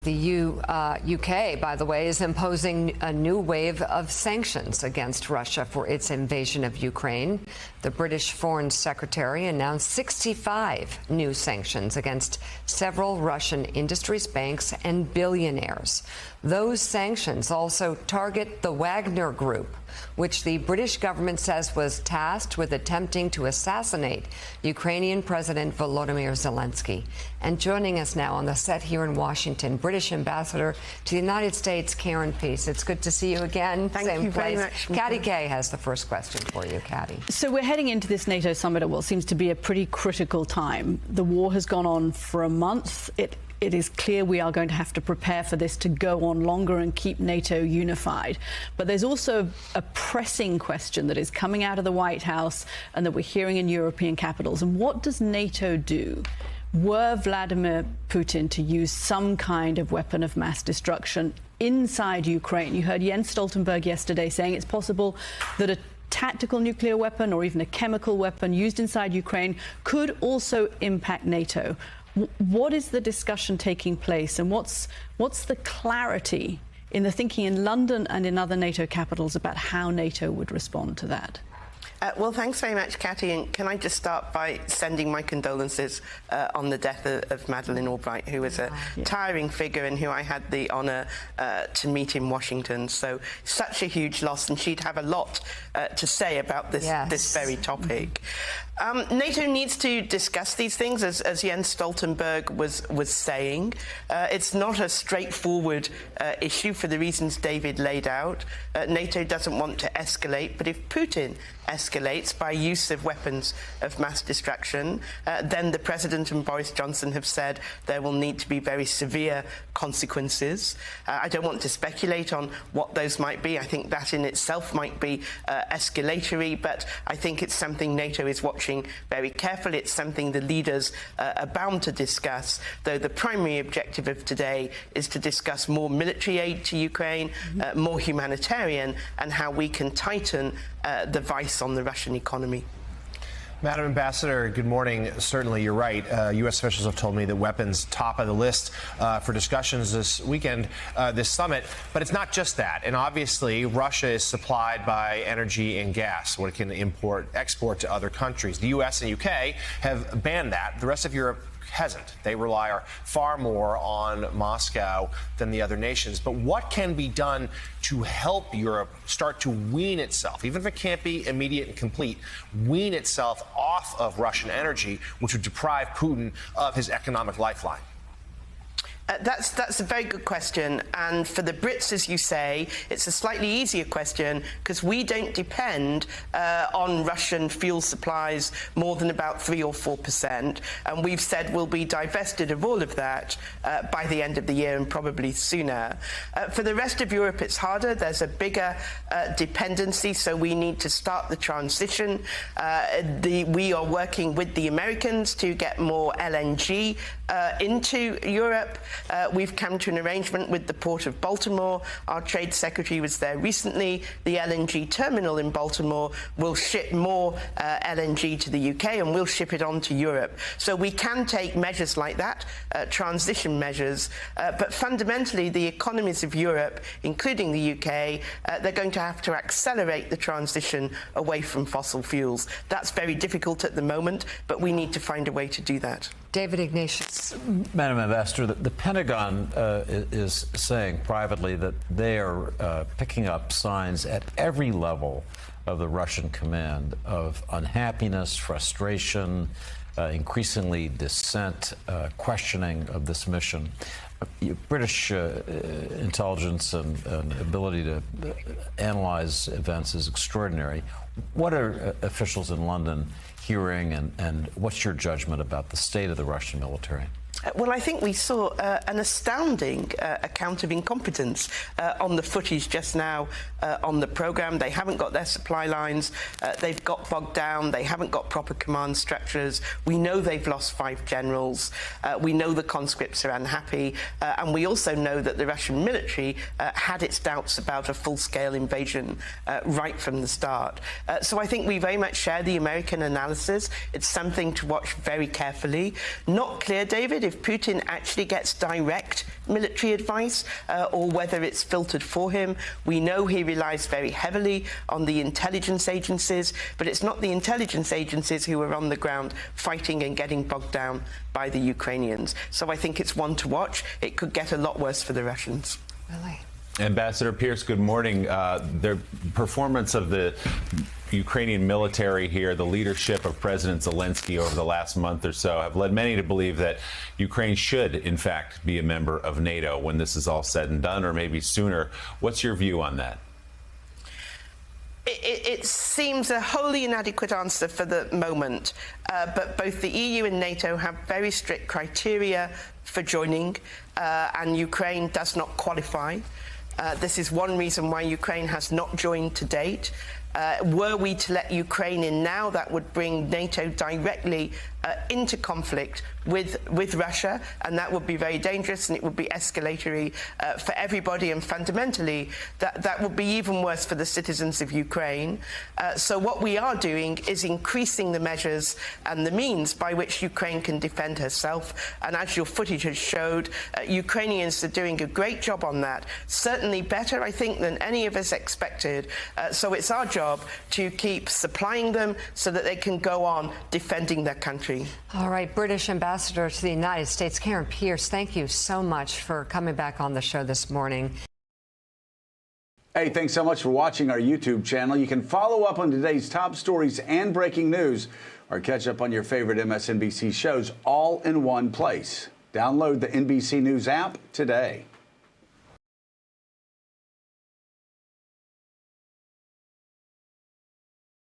The UK, by the way, is imposing a new wave of sanctions against Russia for its invasion of Ukraine. The British Foreign Secretary announced 65 new sanctions against several Russian industries, banks, and billionaires. Those sanctions also target the Wagner Group, which the British government says was tasked with attempting to assassinate Ukrainian President Volodymyr Zelensky. And joining us now on the set here in Washington, British Ambassador to the United States, Karen Peace. It's good to see you again. Thank you very much. Katty Kay has the first question for you, Katty. So we're heading into this NATO summit at what seems to be a pretty critical time. The war has gone on for a month. It is clear we are going to have to prepare for this to go on longer and keep NATO unified. But there's also a pressing question that is coming out of the White House and that we're hearing in European capitals. And what does NATO do were Vladimir Putin to use some kind of weapon of mass destruction inside Ukraine? You heard Jens Stoltenberg yesterday saying it's possible that a tactical nuclear weapon or even a chemical weapon used inside Ukraine could also impact NATO. What is the discussion taking place, and what's the clarity in the thinking in London and in other NATO capitals about how NATO would respond to that? Well, thanks very much, Katty. And can I just start by sending my condolences on the death of Madeleine Albright, who was a tiring figure and who I had the honour to meet in Washington. So such a huge loss, and she'd have a lot to say about this very topic. NATO needs to discuss these things, as Jens Stoltenberg was saying. It's not a straightforward issue for the reasons David laid out. NATO doesn't want to escalate, but if Putin escalates by use of weapons of mass destruction, then the President and Boris Johnson have said there will need to be very severe consequences. I don't want to speculate on what those might be. I think that in itself might be escalatory, but I think it's something NATO is watching very carefully. It's something the leaders are bound to discuss, though the primary objective of today is to discuss more military aid to Ukraine, more humanitarian, and how we can tighten the vice on the Russian economy. Madam Ambassador, good morning. Certainly, you're right. U.S. officials have told me that weapons top of the list for discussions this weekend, this summit. But it's not just that. And obviously, Russia is supplied by energy and gas, what it can export to other countries. The U.S. and U.K. have banned that. The rest of Europe hasn't. They rely far more on Moscow than the other nations. But what can be done to help Europe start to wean itself, even if it can't be immediate and complete, wean itself off of Russian energy, which would deprive Putin of his economic lifeline? That's a very good question, and for the Brits, as you say, it's a slightly easier question because we don't depend on Russian fuel supplies more than about 3 or 4%, and we've said we'll be divested of all of that by the end of the year and probably sooner. For the rest of Europe, it's harder. There's a bigger dependency, so we need to start the transition. We are working with the Americans to get more LNG into Europe. We've come to an arrangement with the Port of Baltimore. Our Trade Secretary was there recently. The LNG terminal in Baltimore will ship more LNG to the UK and we'll ship it on to Europe. So we can take measures like that, transition measures, but fundamentally the economies of Europe, including the UK, they're going to have to accelerate the transition away from fossil fuels. That's very difficult at the moment, but we need to find a way to do that. David Ignatius. Madam Ambassador, the Pentagon is saying privately that they are picking up signs at every level of the Russian command of unhappiness, frustration, increasingly dissent, questioning of this mission. British intelligence and ability to analyze events is extraordinary. What are officials in London hearing, and what's your judgment about the state of the Russian military? Well, I think we saw an astounding account of incompetence on the footage just now on the programme. They haven't got their supply lines. They've got bogged down. They haven't got proper command structures. We know they've lost 5 generals. We know the conscripts are unhappy. And we also know that the Russian military had its doubts about a full-scale invasion right from the start. So I think we very much share the American analysis. It's something to watch very carefully. Not clear, David, if if Putin actually gets direct military advice or whether it's filtered for him. We know he relies very heavily on the intelligence agencies, but it's not the intelligence agencies who are on the ground fighting and getting bogged down by the Ukrainians. So I think it's one to watch. It could get a lot worse for the Russians. Really? Ambassador Pierce, good morning. The performance of the Ukrainian military here, the leadership of President Zelensky over the last month or so have led many to believe that Ukraine should, in fact, be a member of NATO when this is all said and done, or maybe sooner. What's your view on that? It seems a wholly inadequate answer for the moment, but both the EU and NATO have very strict criteria for joining, and Ukraine does not qualify. This is one reason why Ukraine has not joined to date. Were we to let Ukraine in now, that would bring NATO directly into conflict with Russia, and that would be very dangerous, and it would be escalatory for everybody, and fundamentally that would be even worse for the citizens of Ukraine. So what we are doing is increasing the measures and the means by which Ukraine can defend herself, and as your footage has showed, Ukrainians are doing a great job on that, certainly better, I think, than any of us expected. So it's our job to keep supplying them so that they can go on defending their country. All right, British Ambassador to the United States, Karen Pierce, thank you so much for coming back on the show this morning. Hey, thanks so much for watching our YouTube channel. You can follow up on today's top stories and breaking news, or catch up on your favorite MSNBC shows all in one place. Download the NBC News app today.